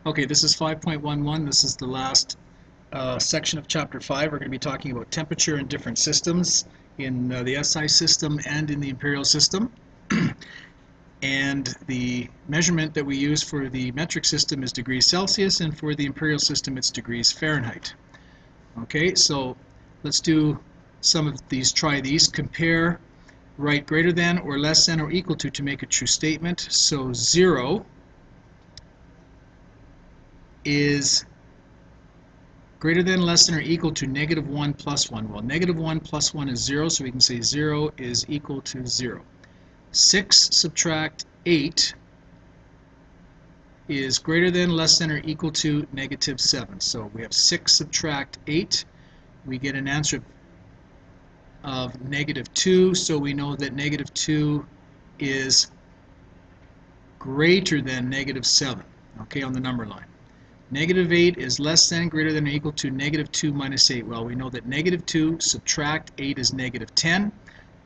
Okay, this is 5.11. This is the last section of Chapter 5. We're going to be talking about temperature in different systems, in the SI system and in the imperial system. And the measurement that we use for the metric system is degrees Celsius, and for the imperial system it's degrees Fahrenheit. Okay, so let's do some of these. Try these. Compare, write greater than or less than or equal to make a true statement. So 0 is greater than, less than, or equal to negative 1 plus 1. Well, negative 1 plus 1 is 0, so we can say 0 is equal to 0. 6 subtract 8 is greater than, less than, or equal to negative 7. So we have 6 subtract 8. We get an answer of negative 2, so we know that negative 2 is greater than negative 7, okay, on the number line. Negative 8 is less than, greater than, or equal to negative 2 minus 8. Well, we know that negative 2 subtract 8 is negative 10,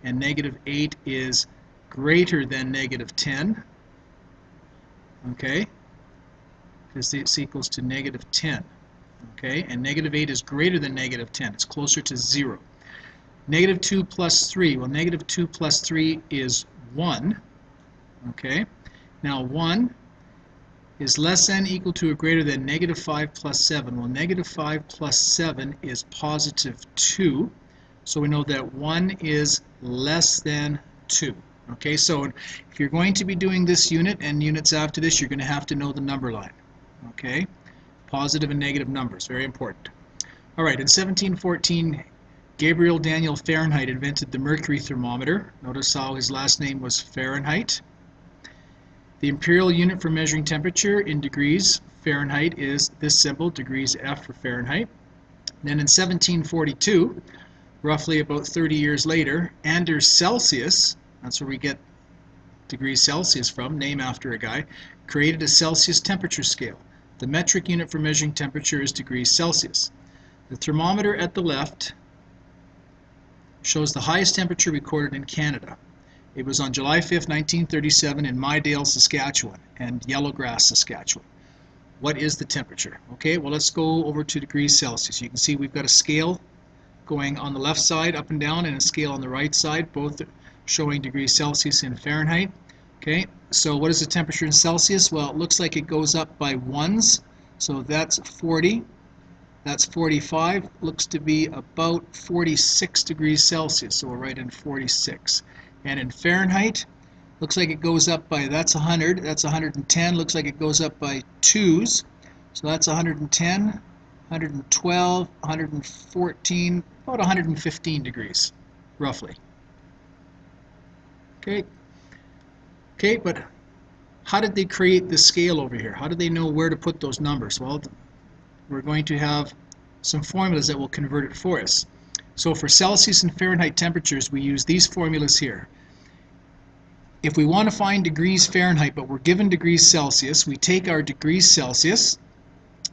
and negative 8 is greater than negative 10, okay, because this equals to negative 10, okay, and negative 8 is greater than negative 10. It's closer to 0. Negative 2 plus 3, well, negative 2 plus 3 is 1, okay. Now 1 is less than, equal to, or greater than negative 5 plus 7. Well, negative 5 plus 7 is positive 2, so we know that 1 is less than 2. Okay, so if you're going to be doing this unit and units after this, you're going to have to know the number line. Okay, positive and negative numbers, very important. All right, in 1714, Gabriel Daniel Fahrenheit invented the mercury thermometer. Notice how his last name was Fahrenheit. The imperial unit for measuring temperature in degrees Fahrenheit is this symbol, degrees F for Fahrenheit. Then in 1742, roughly about 30 years later, Anders Celsius, that's where we get degrees Celsius from, name after a guy, created a Celsius temperature scale. The metric unit for measuring temperature is degrees Celsius. The thermometer at the left shows the highest temperature recorded in Canada. It was on July 5th, 1937 in Mydale, Saskatchewan and Yellowgrass, Saskatchewan. What is the temperature? Okay, well, let's go over to degrees Celsius. You can see we've got a scale going on the left side up and down and a scale on the right side, both showing degrees Celsius in Fahrenheit. Okay, so what is the temperature in Celsius? Well, it looks like it goes up by ones, so that's 40. That's 45, looks to be about 46 degrees Celsius, so we'll write in 46. And in Fahrenheit, looks like it goes up by, that's 100, that's 110, looks like it goes up by 2's, so that's 110, 112, 114, about 115 degrees, roughly. Okay, but how did they create this scale over here? How did they know where to put those numbers? Well, we're going to have some formulas that will convert it for us. So for Celsius and Fahrenheit temperatures, we use these formulas here. If we want to find degrees Fahrenheit, but we're given degrees Celsius, we take our degrees Celsius,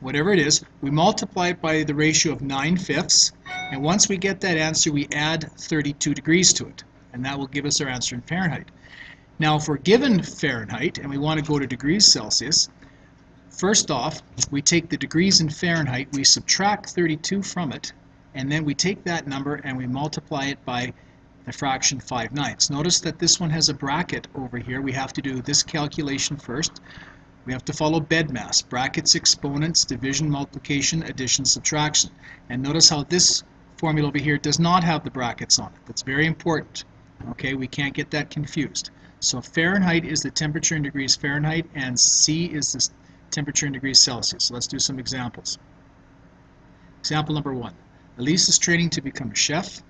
whatever it is, we multiply it by the ratio of 9/5, and once we get that answer, we add 32 degrees to it, and that will give us our answer in Fahrenheit. Now, if we're given Fahrenheit, and we want to go to degrees Celsius, first off, we take the degrees in Fahrenheit, we subtract 32 from it, and then we take that number and we multiply it by the fraction 5/9. Notice that this one has a bracket over here. We have to do this calculation first. We have to follow BEDMAS, brackets, exponents, division, multiplication, addition, subtraction. And notice how this formula over here does not have the brackets on it. That's very important. Okay, we can't get that confused. So Fahrenheit is the temperature in degrees Fahrenheit, and C is the temperature in degrees Celsius. So let's do some examples. Example number 1. Elise is training to become a chef.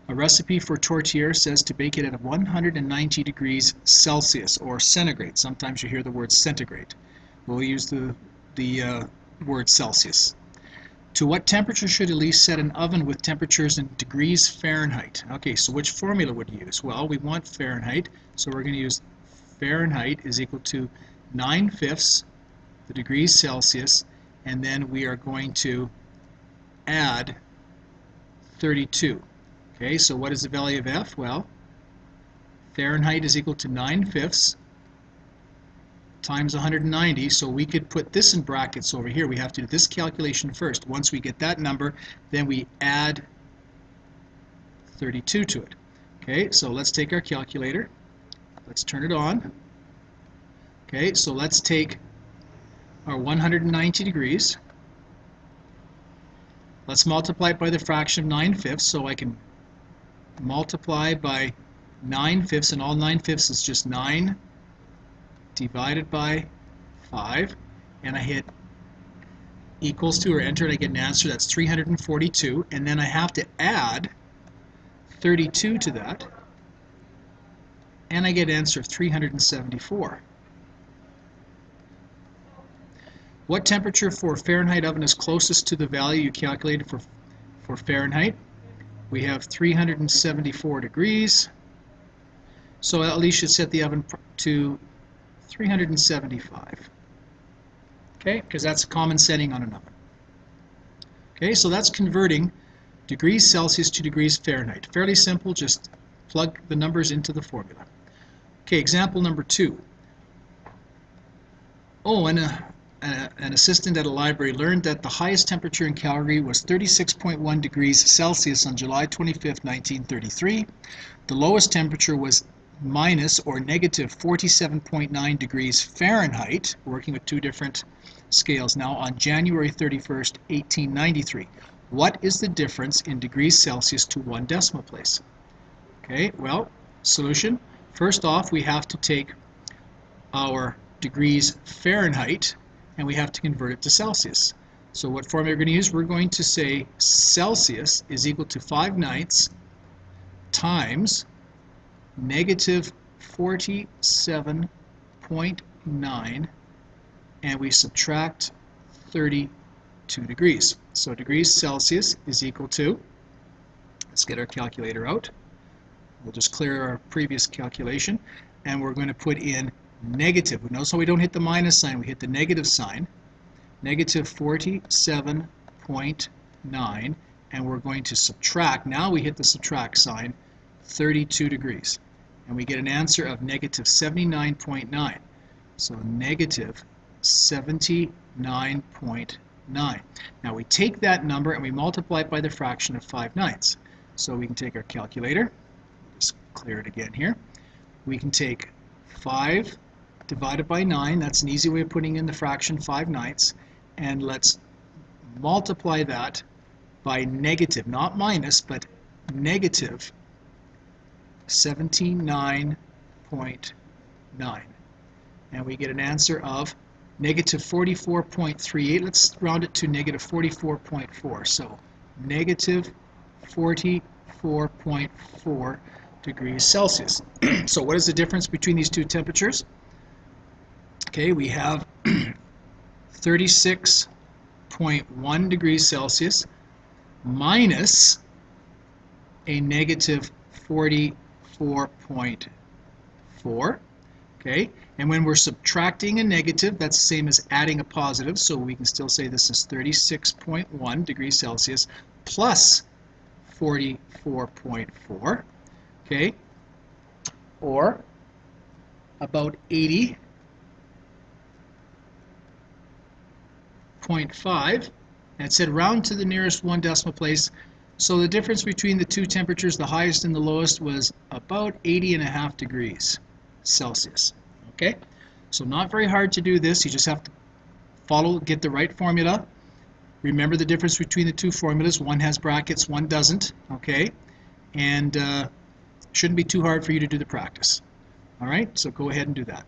A recipe for tortilla says to bake it at 190 degrees Celsius or centigrade. Sometimes you hear the word centigrade. We'll use the word Celsius. To what temperature should Elise set an oven with temperatures in degrees Fahrenheit? Okay, so which formula would you use? Well, we want Fahrenheit, so we're going to use Fahrenheit is equal to 9/5 the degrees Celsius, and then we are going to add 32. Okay, so what is the value of F? Well, Fahrenheit is equal to 9/5 times 190, so we could put this in brackets over here. We have to do this calculation first. Once we get that number, then we add 32 to it. Okay, so let's take our calculator. Let's turn it on. Okay, so let's take our 190 degrees. Let's multiply it by the fraction of 9/5, so I can multiply by 9/5, and all 9/5 is just 9 divided by 5, and I hit equals to or enter, and I get an answer. That's 342, and then I have to add 32 to that, and I get an answer of 374. What temperature for a Fahrenheit oven is closest to the value you calculated for Fahrenheit? We have 374 degrees, so at least should set the oven to 375. Okay, because that's a common setting on an oven. Okay, so that's converting degrees Celsius to degrees Fahrenheit. Fairly simple, just plug the numbers into the formula. Okay, example number 2. Oh, and an assistant at a library learned that the highest temperature in Calgary was 36.1 degrees Celsius on July 25, 1933. The lowest temperature was minus or negative 47.9 degrees Fahrenheit, working with two different scales now, on January 31st, 1893. What is the difference in degrees Celsius to one decimal place? Okay, well, solution. First off, we have to take our degrees Fahrenheit and we have to convert it to Celsius. So what formula we're going to use? We're going to say Celsius is equal to 5/9 times negative 47.9, and we subtract 32 degrees. So degrees Celsius is equal to, let's get our calculator out. We'll just clear our previous calculation, and we're going to put in negative. Notice how we don't hit the minus sign, we hit the negative sign. Negative 47.9, and we're going to subtract, now we hit the subtract sign, 32 degrees. And we get an answer of negative 79.9. So negative 79.9. Now we take that number and we multiply it by the fraction of 5/9. So we can take our calculator, just clear it again here. We can take 5 divided by 9, that's an easy way of putting in the fraction 5/9, and let's multiply that by negative, not minus, but negative 79.9, and we get an answer of negative 44.38. Let's round it to negative 44.4. So negative 44.4 degrees Celsius. So what is the difference between these two temperatures? Okay, we have 36.1 degrees Celsius minus a negative 44.4. Okay, and when we're subtracting a negative, that's the same as adding a positive, so we can still say this is 36.1 degrees Celsius plus 44.4, okay, or about 80.5, and it said round to the nearest one decimal place. So the difference between the two temperatures, the highest and the lowest, was about 80.5 degrees Celsius. Okay, so not very hard to do this. You just have to get the right formula. Remember the difference between the two formulas. One has brackets, one doesn't. Okay, and shouldn't be too hard for you to do the practice. All right, so go ahead and do that.